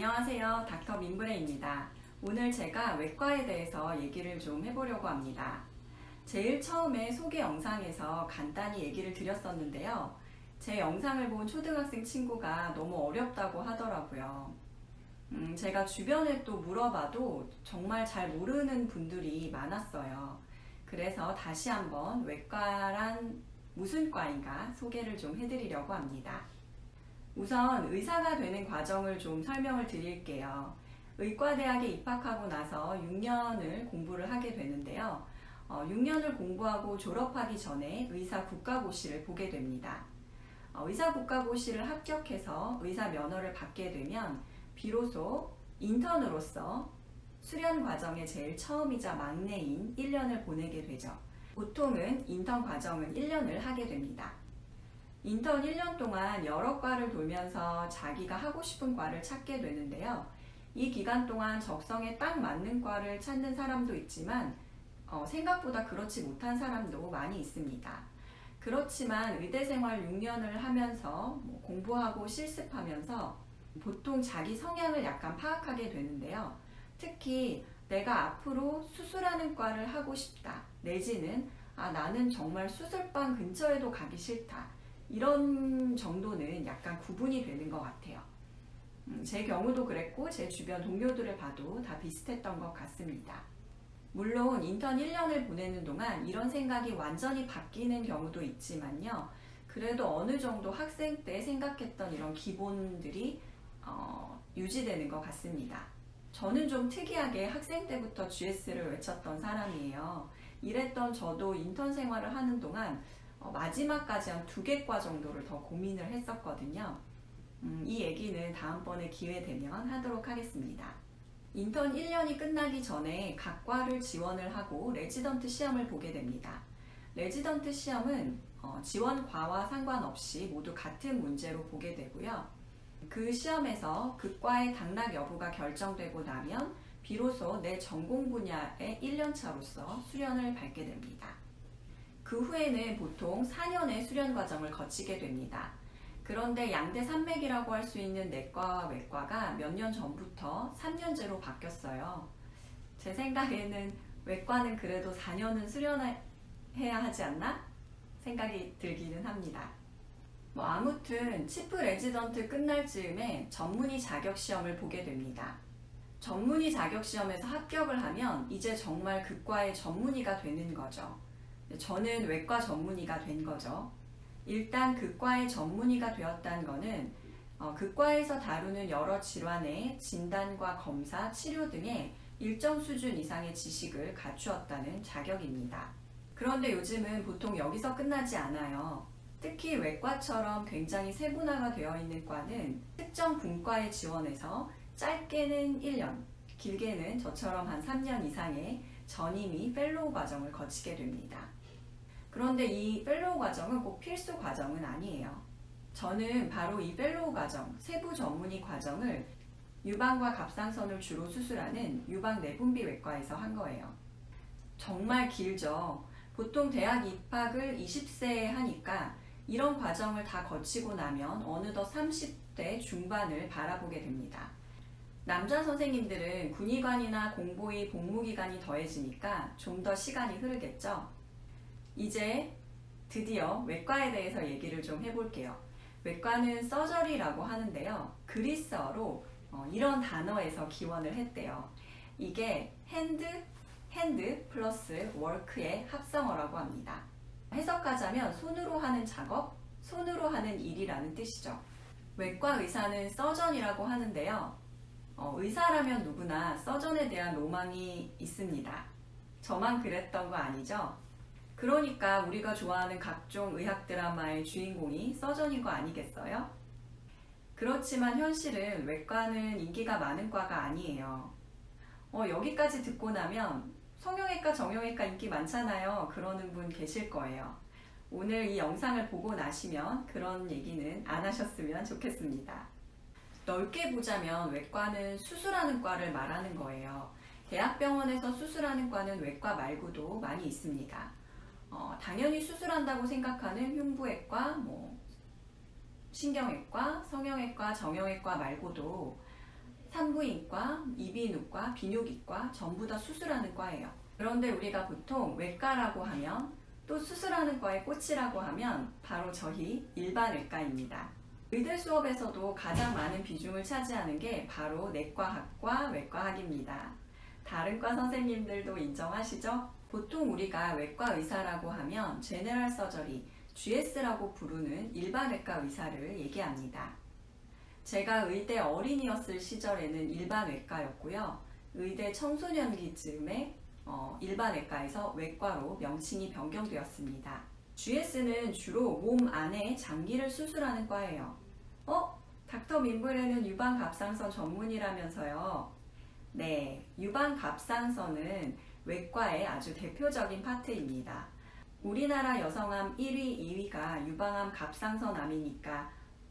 안녕하세요. 닥터 민브레입니다. 오늘 제가 외과에 대해서 얘기를 좀 해보려고 합니다. 제일 처음에 소개 영상에서 간단히 얘기를 드렸었는데요. 제 영상을 본 초등학생 친구가 너무 어렵다고 하더라고요. 제가 주변에 또 물어봐도 정말 잘 모르는 분들이 많았어요. 그래서 다시 한번 외과란 무슨 과인가 소개를 좀 해드리려고 합니다. 우선 의사가 되는 과정을 좀 설명을 드릴게요. 의과대학에 입학하고 나서 6년을 공부를 하게 되는데요. 6년을 공부하고 졸업하기 전에 의사 국가고시를 보게 됩니다. 의사 국가고시를 합격해서 의사 면허를 받게 되면 비로소 인턴으로서 수련 과정의 제일 처음이자 막내인 1년을 보내게 되죠. 보통은 인턴 과정은 1년을 하게 됩니다. 인턴 1년 동안 여러 과를 돌면서 자기가 하고 싶은 과를 찾게 되는데요. 이 기간 동안 적성에 딱 맞는 과를 찾는 사람도 있지만 생각보다 그렇지 못한 사람도 많이 있습니다. 그렇지만 의대 생활 6년을 하면서 공부하고 실습하면서 보통 자기 성향을 약간 파악하게 되는데요. 특히 내가 앞으로 수술하는 과를 하고 싶다. 내지는 나는 정말 수술방 근처에도 가기 싫다. 이런 정도는 약간 구분이 되는 것 같아요. 제 경우도 그랬고 제 주변 동료들을 봐도 다 비슷했던 것 같습니다. 물론 인턴 1년을 보내는 동안 이런 생각이 완전히 바뀌는 경우도 있지만요. 그래도 어느 정도 학생 때 생각했던 이런 기본들이 유지되는 것 같습니다. 저는 좀 특이하게 학생 때부터 GS를 외쳤던 사람이에요. 이랬던 저도 인턴 생활을 하는 동안 마지막까지 한 2개 과 정도를 더 고민을 했었거든요. 이 얘기는 다음번에 기회 되면 하도록 하겠습니다. 인턴 1년이 끝나기 전에 각 과를 지원을 하고 레지던트 시험을 보게 됩니다. 레지던트 시험은 지원과와 상관없이 모두 같은 문제로 보게 되고요. 그 시험에서 그 과의 당락 여부가 결정되고 나면 비로소 내 전공 분야의 1년차로서 수련을 밟게 됩니다. 그 후에는 보통 4년의 수련 과정을 거치게 됩니다. 그런데 양대 산맥이라고 할 수 있는 내과와 외과가 몇 년 전부터 3년제로 바뀌었어요. 제 생각에는 외과는 그래도 4년은 수련해야 하지 않나? 생각이 들기는 합니다. 아무튼 치프 레지던트 끝날 즈음에 전문의 자격 시험을 보게 됩니다. 전문의 자격 시험에서 합격을 하면 이제 정말 그 과의 전문의가 되는 거죠. 저는 외과 전문의가 된 거죠. 일단 그 과의 전문의가 되었다는 거는 그 과에서 다루는 여러 질환의 진단과 검사, 치료 등의 일정 수준 이상의 지식을 갖추었다는 자격입니다. 그런데 요즘은 보통 여기서 끝나지 않아요. 특히 외과처럼 굉장히 세분화가 되어 있는 과는 특정 분과에 지원해서 짧게는 1년, 길게는 저처럼 한 3년 이상의 전임의 펠로우 과정을 거치게 됩니다. 그런데 이 펠로우 과정은 꼭 필수 과정은 아니에요. 저는 바로 이 펠로우 과정, 세부 전문의 과정을 유방과 갑상선을 주로 수술하는 유방내분비외과에서 한 거예요. 정말 길죠. 보통 대학 입학을 20세에 하니까 이런 과정을 다 거치고 나면 어느덧 30대 중반을 바라보게 됩니다. 남자 선생님들은 군의관이나 공보의 복무기간이 더해지니까 좀 더 시간이 흐르겠죠. 이제 드디어 외과에 대해서 얘기를 좀 해볼게요. 외과는 서저리라고 하는데요. 그리스어로 이런 단어에서 기원을 했대요. 이게 핸드 플러스 워크의 합성어라고 합니다. 해석하자면 손으로 하는 작업, 손으로 하는 일이라는 뜻이죠. 외과 의사는 서전이라고 하는데요. 의사라면 누구나 서전에 대한 로망이 있습니다. 저만 그랬던 거 아니죠? 그러니까 우리가 좋아하는 각종 의학 드라마의 주인공이 서전인 거 아니겠어요? 그렇지만 현실은 외과는 인기가 많은 과가 아니에요. 여기까지 듣고 나면 성형외과, 정형외과 인기 많잖아요. 그러는 분 계실 거예요. 오늘 이 영상을 보고 나시면 그런 얘기는 안 하셨으면 좋겠습니다. 넓게 보자면 외과는 수술하는 과를 말하는 거예요. 대학병원에서 수술하는 과는 외과 말고도 많이 있습니다. 당연히 수술한다고 생각하는 흉부외과, 신경외과, 성형외과, 정형외과 말고도 산부인과, 이비인후과, 비뇨기과 전부 다 수술하는 과예요. 그런데 우리가 보통 외과라고 하면 또 수술하는 과의 꽃이라고 하면 바로 저희 일반외과입니다. 의대 수업에서도 가장 많은 비중을 차지하는 게 바로 내과학과 외과학입니다. 다른 과 선생님들도 인정하시죠? 보통 우리가 외과 의사라고 하면 제너럴 서저리, GS라고 부르는 일반외과 의사를 얘기합니다. 제가 의대 어린이였을 시절에는 일반외과였고요. 의대 청소년기쯤에 일반외과에서 외과로 명칭이 변경되었습니다. GS는 주로 몸 안에 장기를 수술하는 과예요. 닥터 민블레는 유방갑상선 전문이라면서요. 네, 유방갑상선은 외과의 아주 대표적인 파트입니다. 우리나라 여성암 1위, 2위가 유방암 갑상선암이니까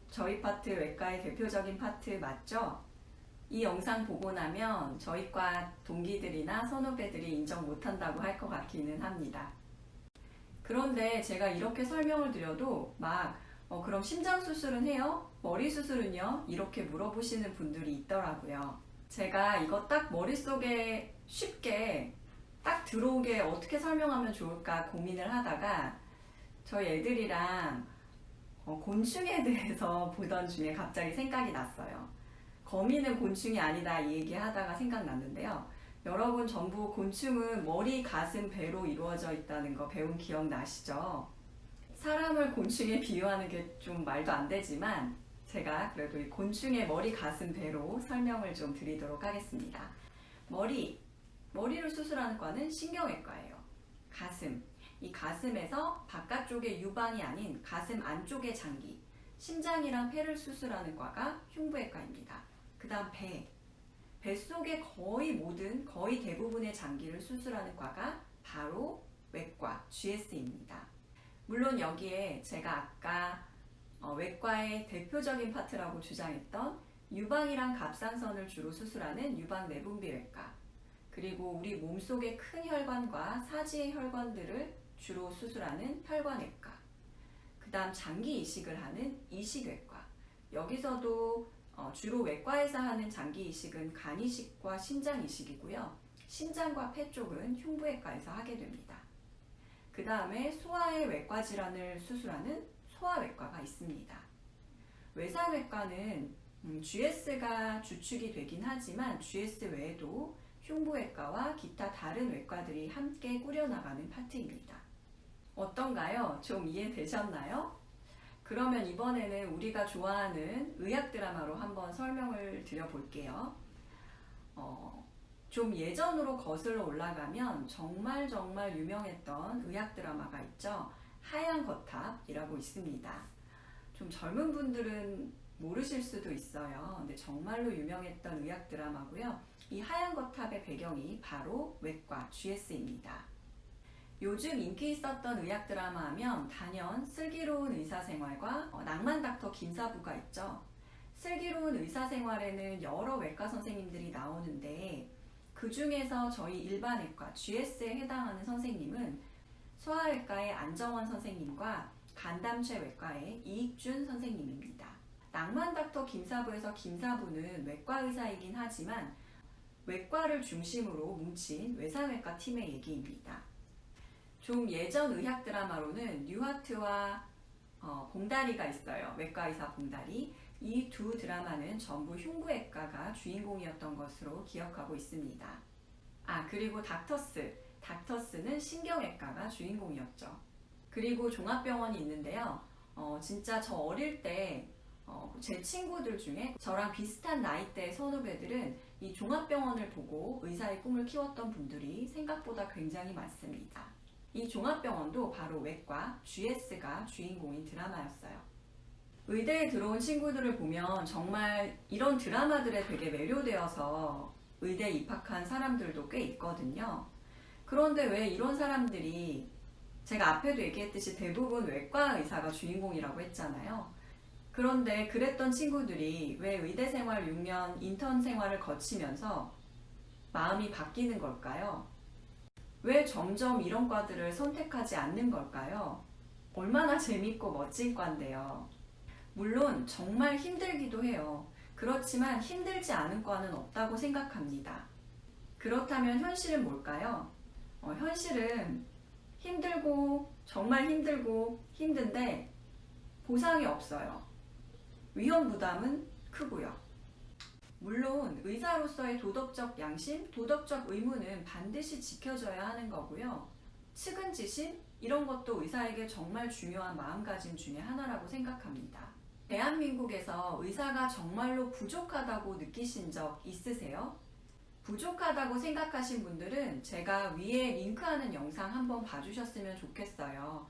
저희 파트 외과의 대표적인 파트 맞죠? 이 영상 보고 나면 저희과 동기들이나 선후배들이 인정 못한다고 할 것 같기는 합니다. 그런데 제가 이렇게 설명을 드려도 그럼 심장 수술은 해요? 머리 수술은요? 이렇게 물어보시는 분들이 있더라고요. 제가 이거 딱 머릿속에 쉽게 딱 들어오게 어떻게 설명하면 좋을까 고민을 하다가 저희 애들이랑 곤충에 대해서 보던 중에 갑자기 생각이 났어요. 거미는 곤충이 아니다 이 얘기 하다가 생각났는데요. 여러분 전부 곤충은 머리, 가슴, 배로 이루어져 있다는 거 배운 기억 나시죠? 사람을 곤충에 비유하는 게 좀 말도 안 되지만 제가 그래도 이 곤충의 머리, 가슴, 배로 설명을 좀 드리도록 하겠습니다. 머리를 수술하는 과는 신경외과예요. 가슴, 이 가슴에서 바깥쪽의 유방이 아닌 가슴 안쪽의 장기, 심장이랑 폐를 수술하는 과가 흉부외과입니다. 그 다음 뱃속의 거의 대부분의 장기를 수술하는 과가 바로 외과, GS입니다. 물론 여기에 제가 아까 외과의 대표적인 파트라고 주장했던 유방이랑 갑상선을 주로 수술하는 유방내분비외과, 그리고 우리 몸속의 큰 혈관과 사지의 혈관들을 주로 수술하는 혈관외과, 그 다음 장기 이식을 하는 이식외과, 여기서도 주로 외과에서 하는 장기 이식은 간 이식과 심장 이식이고요. 심장과 폐 쪽은 흉부외과에서 하게 됩니다. 그 다음에 소아의 외과 질환을 수술하는 소아외과가 있습니다. 외상외과는 GS가 주축이 되긴 하지만 GS 외에도 흉부외과와 기타 다른 외과들이 함께 꾸려나가는 파트입니다. 어떤가요? 좀 이해되셨나요? 그러면 이번에는 우리가 좋아하는 의학 드라마로 한번 설명을 드려볼게요. 좀 예전으로 거슬러 올라가면 정말 유명했던 의학 드라마가 있죠. 하얀 거탑이라고 있습니다. 좀 젊은 분들은 모르실 수도 있어요. 근데 정말로 유명했던 의학 드라마고요. 이 하얀 거탑의 배경이 바로 외과 GS입니다. 요즘 인기 있었던 의학 드라마 하면 단연 슬기로운 의사생활과 낭만 닥터 김사부가 있죠. 슬기로운 의사생활에는 여러 외과 선생님들이 나오는데 그 중에서 저희 일반외과 GS에 해당하는 선생님은 소아외과의 안정원 선생님과 간담체외과의 이익준 선생님입니다. 낭만 닥터 김사부에서 김사부는 외과 의사이긴 하지만 외과를 중심으로 뭉친 외상외과 팀의 얘기입니다. 좀 예전 의학 드라마로는 뉴하트와 봉다리가 있어요. 외과 의사 봉다리. 이 두 드라마는 전부 흉부외과가 주인공이었던 것으로 기억하고 있습니다. 그리고 닥터스는 신경외과가 주인공이었죠. 그리고 종합병원이 있는데요. 진짜 저 어릴 때 제 친구들 중에 저랑 비슷한 나이대 선후배들은 이 종합병원을 보고 의사의 꿈을 키웠던 분들이 생각보다 굉장히 많습니다. 이 종합병원도 바로 외과 GS가 주인공인 드라마였어요. 의대에 들어온 친구들을 보면 정말 이런 드라마들에 되게 매료되어서 의대에 입학한 사람들도 꽤 있거든요. 그런데 왜 이런 사람들이, 제가 앞에도 얘기했듯이 대부분 외과 의사가 주인공이라고 했잖아요. 그런데 그랬던 친구들이 왜 의대 생활 6년 인턴 생활을 거치면서 마음이 바뀌는 걸까요? 왜 점점 이런 과들을 선택하지 않는 걸까요? 얼마나 재밌고 멋진 과인데요. 물론 정말 힘들기도 해요. 그렇지만 힘들지 않은 과는 없다고 생각합니다. 그렇다면 현실은 뭘까요? 현실은 힘들고 정말 힘들고 힘든데 보상이 없어요. 위험 부담은 크고요. 물론 의사로서의 도덕적 양심, 도덕적 의무는 반드시 지켜져야 하는 거고요. 측은지심? 이런 것도 의사에게 정말 중요한 마음가짐 중에 하나라고 생각합니다. 대한민국에서 의사가 정말로 부족하다고 느끼신 적 있으세요? 부족하다고 생각하신 분들은 제가 위에 링크하는 영상 한번 봐주셨으면 좋겠어요.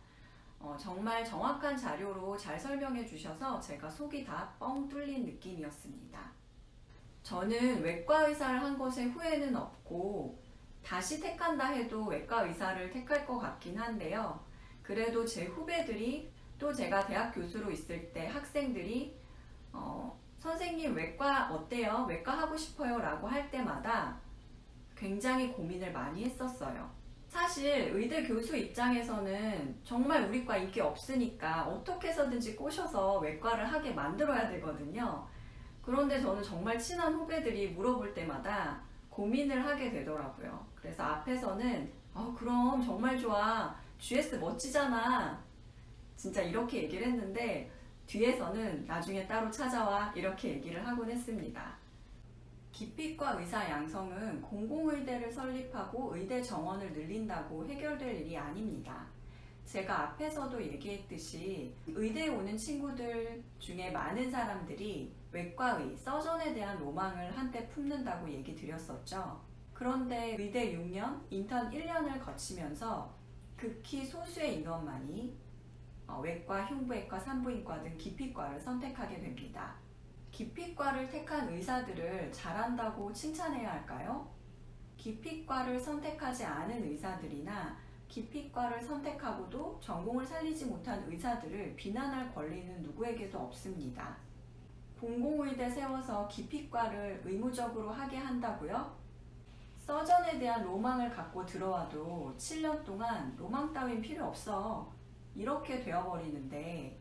정말 정확한 자료로 잘 설명해 주셔서 제가 속이 다 뻥 뚫린 느낌이었습니다. 저는 외과 의사를 한 것에 후회는 없고 다시 택한다 해도 외과 의사를 택할 것 같긴 한데요. 그래도 제 후배들이 또 제가 대학 교수로 있을 때 학생들이 선생님 외과 어때요? 외과 하고 싶어요? 라고 할 때마다 굉장히 고민을 많이 했었어요. 사실 의대 교수 입장에서는 정말 우리과 인기 없으니까 어떻게 해서든지 꼬셔서 외과를 하게 만들어야 되거든요. 그런데 저는 정말 친한 후배들이 물어볼 때마다 고민을 하게 되더라고요. 그래서 앞에서는 그럼 정말 좋아. GS 멋지잖아. 진짜 이렇게 얘기를 했는데 뒤에서는 나중에 따로 찾아와 이렇게 얘기를 하곤 했습니다. 기피과 의사 양성은 공공의대를 설립하고 의대 정원을 늘린다고 해결될 일이 아닙니다. 제가 앞에서도 얘기했듯이 의대에 오는 친구들 중에 많은 사람들이 외과의, 서전에 대한 로망을 한때 품는다고 얘기 드렸었죠. 그런데 의대 6년, 인턴 1년을 거치면서 극히 소수의 인원만이 외과, 흉부외과, 산부인과 등 기피과를 선택하게 됩니다. 기피과를 택한 의사들을 잘한다고 칭찬해야 할까요? 기피과를 선택하지 않은 의사들이나 기피과를 선택하고도 전공을 살리지 못한 의사들을 비난할 권리는 누구에게도 없습니다. 공공의대 세워서 기피과를 의무적으로 하게 한다고요? 서전에 대한 로망을 갖고 들어와도 7년 동안 로망 따윈 필요 없어. 이렇게 되어버리는데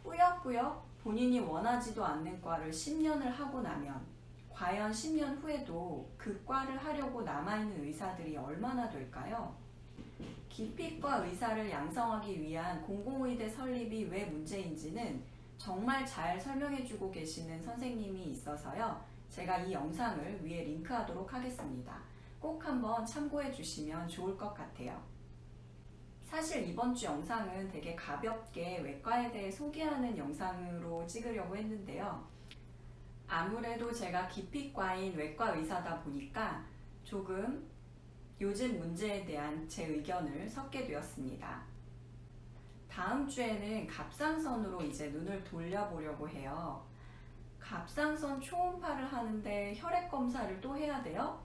꾸역꾸역 본인이 원하지도 않는 과를 10년을 하고 나면 과연 10년 후에도 그 과를 하려고 남아있는 의사들이 얼마나 될까요? 기피과 의사를 양성하기 위한 공공의대 설립이 왜 문제인지는 정말 잘 설명해주고 계시는 선생님이 있어서요. 제가 이 영상을 위에 링크하도록 하겠습니다. 꼭 한번 참고해 주시면 좋을 것 같아요. 사실 이번 주 영상은 되게 가볍게 외과에 대해 소개하는 영상으로 찍으려고 했는데요. 아무래도 제가 기피과인 외과 의사다 보니까 조금 요즘 문제에 대한 제 의견을 섞게 되었습니다. 다음 주에는 갑상선으로 이제 눈을 돌려보려고 해요. 갑상선 초음파를 하는데 혈액 검사를 또 해야 돼요?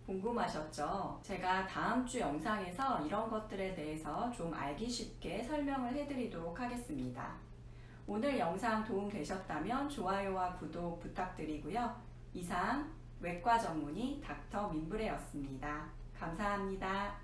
궁금하셨죠? 제가 다음 주 영상에서 이런 것들에 대해서 좀 알기 쉽게 설명을 해드리도록 하겠습니다. 오늘 영상 도움 되셨다면 좋아요와 구독 부탁드리고요. 이상 외과 전문의 닥터 민브레였습니다. 감사합니다.